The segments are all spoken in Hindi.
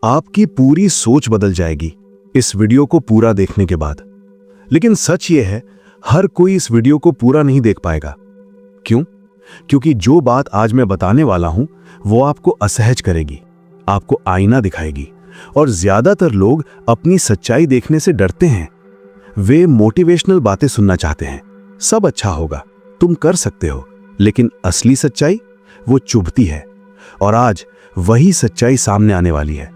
आपकी पूरी सोच बदल जाएगी इस वीडियो को पूरा देखने के बाद। लेकिन सच ये है, हर कोई इस वीडियो को पूरा नहीं देख पाएगा। क्यों? क्योंकि जो बात आज मैं बताने वाला हूं वो आपको असहज करेगी, आपको आईना दिखाएगी। और ज्यादातर लोग अपनी सच्चाई देखने से डरते हैं। वे मोटिवेशनल बातें सुनना चाहते हैं, सब अच्छा होगा, तुम कर सकते हो। लेकिन असली सच्चाई वो चुभती है। और आज वही सच्चाई सामने आने वाली है।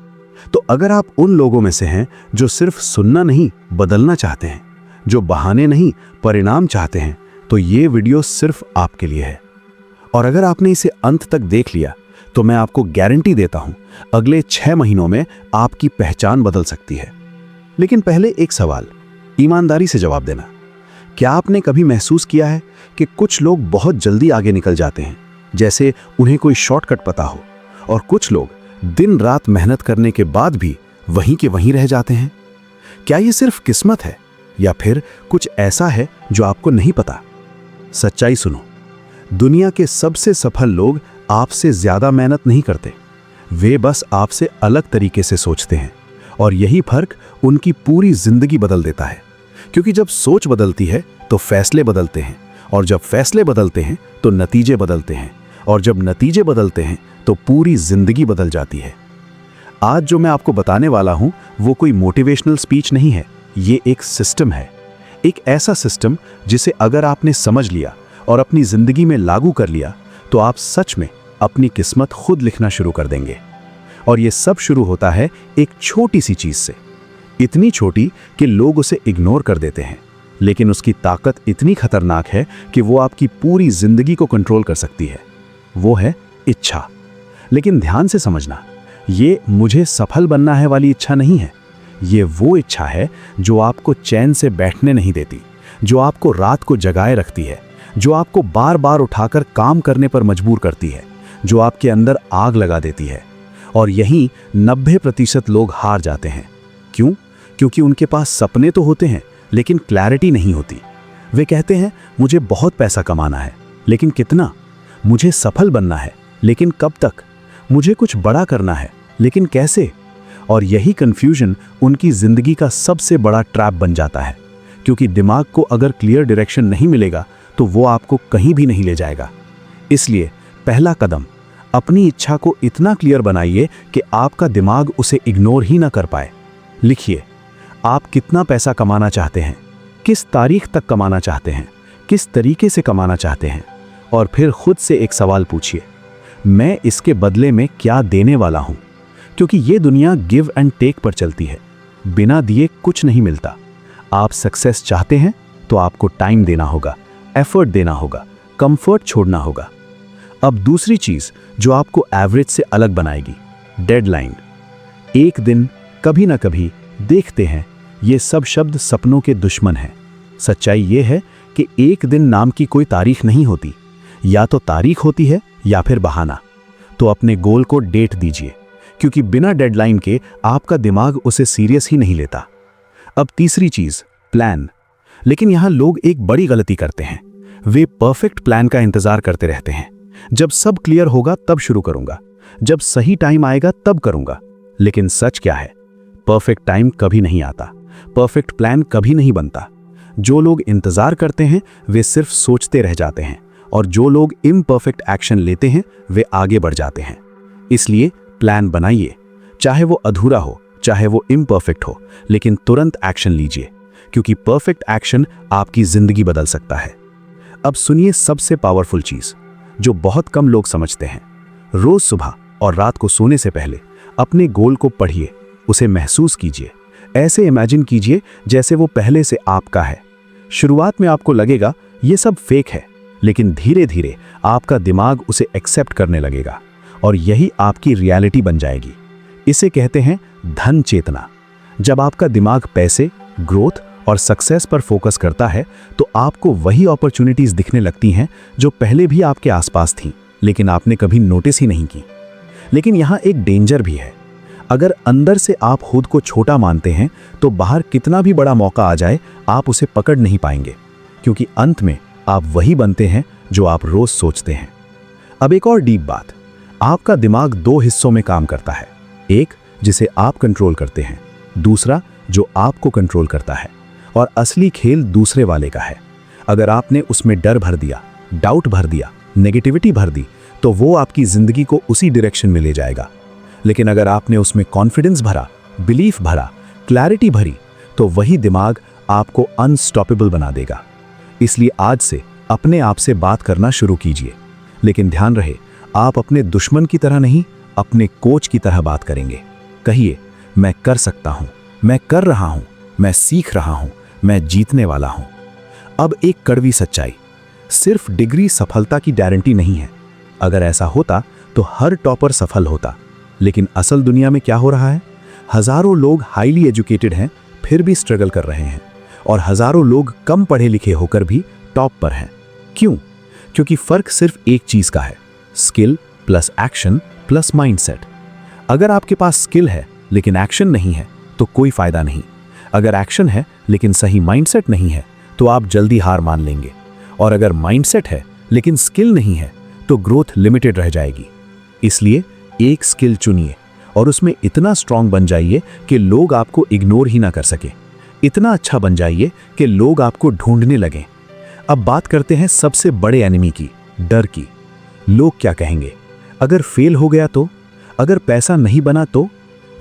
तो अगर आप उन लोगों में से हैं जो सिर्फ सुनना नहीं बदलना चाहते हैं, जो बहाने नहीं परिणाम चाहते हैं, तो ये वीडियो सिर्फ आपके लिए है। और अगर आपने इसे अंत तक देख लिया तो मैं आपको गारंटी देता हूं अगले 6 महीनों में आपकी पहचान बदल सकती है। लेकिन पहले एक सवाल, ईमानदारी से जवाब देना। क्या आपने कभी महसूस किया है कि कुछ लोग बहुत जल्दी आगे निकल जाते हैं, जैसे उन्हें कोई शॉर्टकट पता हो, और कुछ लोग दिन रात मेहनत करने के बाद भी वहीं के वहीं रह जाते हैं? क्या ये सिर्फ किस्मत है या फिर कुछ ऐसा है जो आपको नहीं पता? सच्चाई सुनो, दुनिया के सबसे सफल लोग आपसे ज्यादा मेहनत नहीं करते, वे बस आपसे अलग तरीके से सोचते हैं। और यही फर्क उनकी पूरी जिंदगी बदल देता है। क्योंकि जब सोच बदलती है तो फैसले बदलते हैं, और जब फैसले बदलते हैं तो नतीजे बदलते हैं, और जब नतीजे बदलते हैं तो पूरी जिंदगी बदल जाती है। आज जो मैं आपको बताने वाला हूं वो कोई मोटिवेशनल स्पीच नहीं है, ये एक सिस्टम है। एक ऐसा सिस्टम जिसे अगर आपने समझ लिया और अपनी जिंदगी में लागू कर लिया तो आप सच में अपनी किस्मत खुद लिखना शुरू कर देंगे। और ये सब शुरू होता है एक छोटी सी चीज से, इतनी छोटी कि लोग उसे इग्नोर कर देते हैं, लेकिन उसकी ताकत इतनी खतरनाक है कि वो आपकी पूरी जिंदगी को कंट्रोल कर सकती है। वो है इच्छा। लेकिन ध्यान से समझना, ये मुझे सफल बनना है वाली इच्छा नहीं है। ये वो इच्छा है जो आपको चैन से बैठने नहीं देती, जो आपको रात को जगाए रखती है, जो आपको बार बार उठाकर काम करने पर मजबूर करती है, जो आपके अंदर आग लगा देती है। और यहीं 90% लोग हार जाते हैं। क्यों? क्योंकि उनके पास सपने तो होते हैं लेकिन क्लैरिटी नहीं होती। वे कहते हैं मुझे बहुत पैसा कमाना है, लेकिन कितना? मुझे सफल बनना है, लेकिन कब तक? मुझे कुछ बड़ा करना है, लेकिन कैसे? और यही कंफ्यूजन उनकी जिंदगी का सबसे बड़ा ट्रैप बन जाता है। क्योंकि दिमाग को अगर क्लियर डायरेक्शन नहीं मिलेगा तो वो आपको कहीं भी नहीं ले जाएगा। इसलिए पहला कदम, अपनी इच्छा को इतना क्लियर बनाइए कि आपका दिमाग उसे इग्नोर ही ना कर पाए। लिखिए, आप कितना पैसा कमाना चाहते हैं, किस तारीख तक कमाना चाहते हैं, किस तरीके से कमाना चाहते हैं। और फिर खुद से एक सवाल पूछिए, मैं इसके बदले में क्या देने वाला हूं? क्योंकि ये दुनिया गिव एंड टेक पर चलती है, बिना दिए कुछ नहीं मिलता। आप सक्सेस चाहते हैं तो आपको टाइम देना होगा, एफर्ट देना होगा, कंफर्ट छोड़ना होगा। अब दूसरी चीज जो आपको एवरेज से अलग बनाएगी, डेडलाइन। एक दिन, कभी ना कभी, देखते हैं, ये सब शब्द सपनों के दुश्मन हैं। सच्चाई ये है कि एक दिन नाम की कोई तारीख नहीं होती, या तो तारीख होती है या फिर बहाना। तो अपने गोल को डेट दीजिए, क्योंकि बिना डेडलाइन के आपका दिमाग उसे सीरियस ही नहीं लेता। अब तीसरी चीज, प्लान। लेकिन यहां लोग एक बड़ी गलती करते हैं, वे परफेक्ट प्लान का इंतजार करते रहते हैं। जब सब क्लियर होगा तब शुरू करूंगा, जब सही टाइम आएगा तब करूंगा। लेकिन सच क्या है? परफेक्ट टाइम कभी नहीं आता, परफेक्ट प्लान कभी नहीं बनता। जो लोग इंतजार करते हैं वे सिर्फ सोचते रह जाते हैं, और जो लोग इम्परफेक्ट एक्शन लेते हैं वे आगे बढ़ जाते हैं। इसलिए प्लान बनाइए, चाहे वो अधूरा हो, चाहे वो इम्परफेक्ट हो, लेकिन तुरंत एक्शन लीजिए, क्योंकि परफेक्ट एक्शन आपकी जिंदगी बदल सकता है। अब सुनिए सबसे पावरफुल चीज जो बहुत कम लोग समझते हैं। रोज सुबह और रात को सोने से पहले अपने गोल को पढ़िए, उसे महसूस कीजिए, ऐसे इमेजिन कीजिए जैसे वो पहले से आपका है। शुरुआत में आपको लगेगा ये सब फेक है, लेकिन धीरे धीरे आपका दिमाग उसे एक्सेप्ट करने लगेगा, और यही आपकी रियलिटी बन जाएगी। इसे कहते हैं धन चेतना। जब आपका दिमाग पैसे, ग्रोथ और सक्सेस पर फोकस करता है तो आपको वही अपॉर्चुनिटीज दिखने लगती हैं जो पहले भी आपके आसपास थीं, लेकिन आपने कभी नोटिस ही नहीं की। लेकिन यहाँ एक डेंजर भी है। अगर अंदर से आप खुद को छोटा मानते हैं तो बाहर कितना भी बड़ा मौका आ जाए आप उसे पकड़ नहीं पाएंगे, क्योंकि अंत में आप वही बनते हैं जो आप रोज सोचते हैं। अब एक और डीप बात, आपका दिमाग 2 हिस्सों में काम करता है। एक जिसे आप कंट्रोल करते हैं, दूसरा जो आपको कंट्रोल करता है, और असली खेल दूसरे वाले का है। अगर आपने उसमें डर भर दिया, डाउट भर दिया, नेगेटिविटी भर दी, तो वो आपकी जिंदगी को उसी डायरेक्शन में ले जाएगा। लेकिन अगर आपने उसमें कॉन्फिडेंस भरा, बिलीफ भरा, क्लैरिटी भरी, तो वही दिमाग आपको अनस्टॉपेबल बना देगा। इसलिए आज से अपने आप से बात करना शुरू कीजिए, लेकिन ध्यान रहे, आप अपने दुश्मन की तरह नहीं, अपने कोच की तरह बात करेंगे। कहिए, मैं कर सकता हूं, मैं कर रहा हूं, मैं सीख रहा हूं, मैं जीतने वाला हूं। अब एक कड़वी सच्चाई, सिर्फ डिग्री सफलता की गारंटी नहीं है। अगर ऐसा होता तो हर टॉपर सफल होता। लेकिन असल दुनिया में क्या हो रहा है? हजारों लोग हाईली एजुकेटेड हैं, फिर भी स्ट्रगल कर रहे हैं, और हजारों लोग कम पढ़े लिखे होकर भी टॉप पर हैं। क्यों? क्योंकि फर्क सिर्फ एक चीज का है, skill plus action plus mindset. अगर आपके पास स्किल है लेकिन एक्शन नहीं है तो कोई फायदा नहीं। अगर एक्शन है लेकिन सही माइंडसेट नहीं है तो आप जल्दी हार मान लेंगे। और अगर माइंडसेट है लेकिन स्किल नहीं है तो ग्रोथ लिमिटेड रह जाएगी। इसलिए एक स्किल चुनिए और उसमें इतना स्ट्रांग बन जाइए कि लोग आपको इग्नोर ही ना कर सके। इतना अच्छा बन जाइए कि लोग आपको ढूंढने लगें। अब बात करते हैं सबसे बड़े एनिमी की, डर की। लोग क्या कहेंगे? अगर फेल हो गया तो? अगर पैसा नहीं बना तो?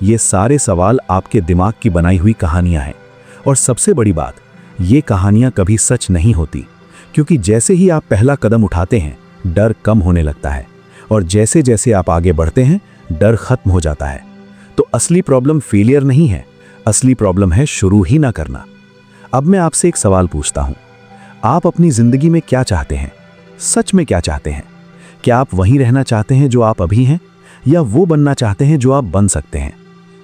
ये सारे सवाल आपके दिमाग की बनाई हुई कहानियां हैं। और सबसे बड़ी बात, ये कहानियां कभी सच नहीं होती, क्योंकि जैसे ही आप पहला कदम उठाते हैं, डर कम होने लगता है, और जैसे जैसे आप आगे बढ़ते हैं, डर खत्म हो जाता है। तो असली प्रॉब्लम फेलियर नहीं है, असली प्रॉब्लम है शुरू ही ना करना। अब मैं आपसे एक सवाल पूछता हूं, आप अपनी जिंदगी में क्या चाहते हैं? सच में क्या चाहते हैं? क्या आप वहीं रहना चाहते हैं जो आप अभी हैं, या वो बनना चाहते हैं जो आप बन सकते हैं?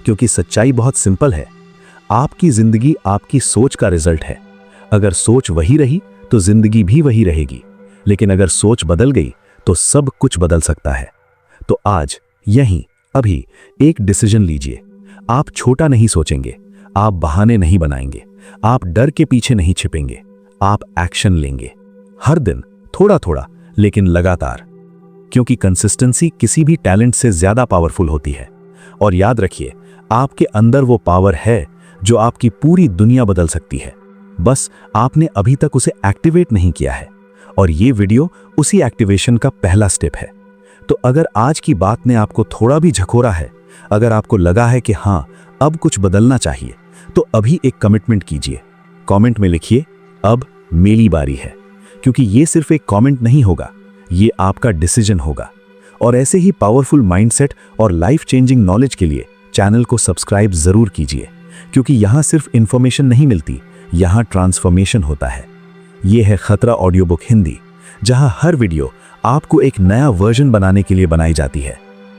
क्योंकि सच्चाई बहुत सिंपल है, आपकी जिंदगी आपकी सोच का रिजल्ट है। अगर सोच वही रही तो जिंदगी भी वही रहेगी, लेकिन अगर सोच बदल गई तो सब कुछ बदल सकता है। तो आज यहीं अभी एक डिसीजन लीजिए। आप छोटा नहीं सोचेंगे, आप बहाने नहीं बनाएंगे, आप डर के पीछे नहीं छिपेंगे, आप एक्शन लेंगे। हर दिन थोड़ा थोड़ा, लेकिन लगातार, क्योंकि कंसिस्टेंसी किसी भी टैलेंट से ज्यादा पावरफुल होती है। और याद रखिए, आपके अंदर वो पावर है जो आपकी पूरी दुनिया बदल सकती है। बस आपने अभी तक उसे एक्टिवेट नहीं किया है, और ये वीडियो उसी एक्टिवेशन का पहला स्टेप है। तो अगर आज की बात ने आपको थोड़ा भी झकोरा है, अगर आपको लगा है कि हाँ, अब कुछ बदलना चाहिए, तो अभी एक कमिटमेंट कीजिए। कमेंट में लिखिए, अब मेरी बारी है। क्योंकि ये सिर्फ एक कमेंट नहीं होगा, ये आपका डिसीजन होगा। और ऐसे ही पावरफुल माइंडसेट और लाइफ चेंजिंग नॉलेज के लिए चैनल को सब्सक्राइब जरूर कीजिए, क्योंकि यहाँ सिर्फ इंफॉर्मेशन नहीं मिलती, यहाँ ट्रांसफॉर्मेशन होता है। ये है खतरा ऑडियो बुक हिंदी, जहाँ हर वीडियो आपको एक नया वर्जन बनाने के लिए बनाई जाती है।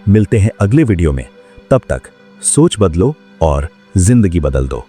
मिलते हैं अगले वीडियो में, तब तक सोच बदलो और जिंदगी बदल दो।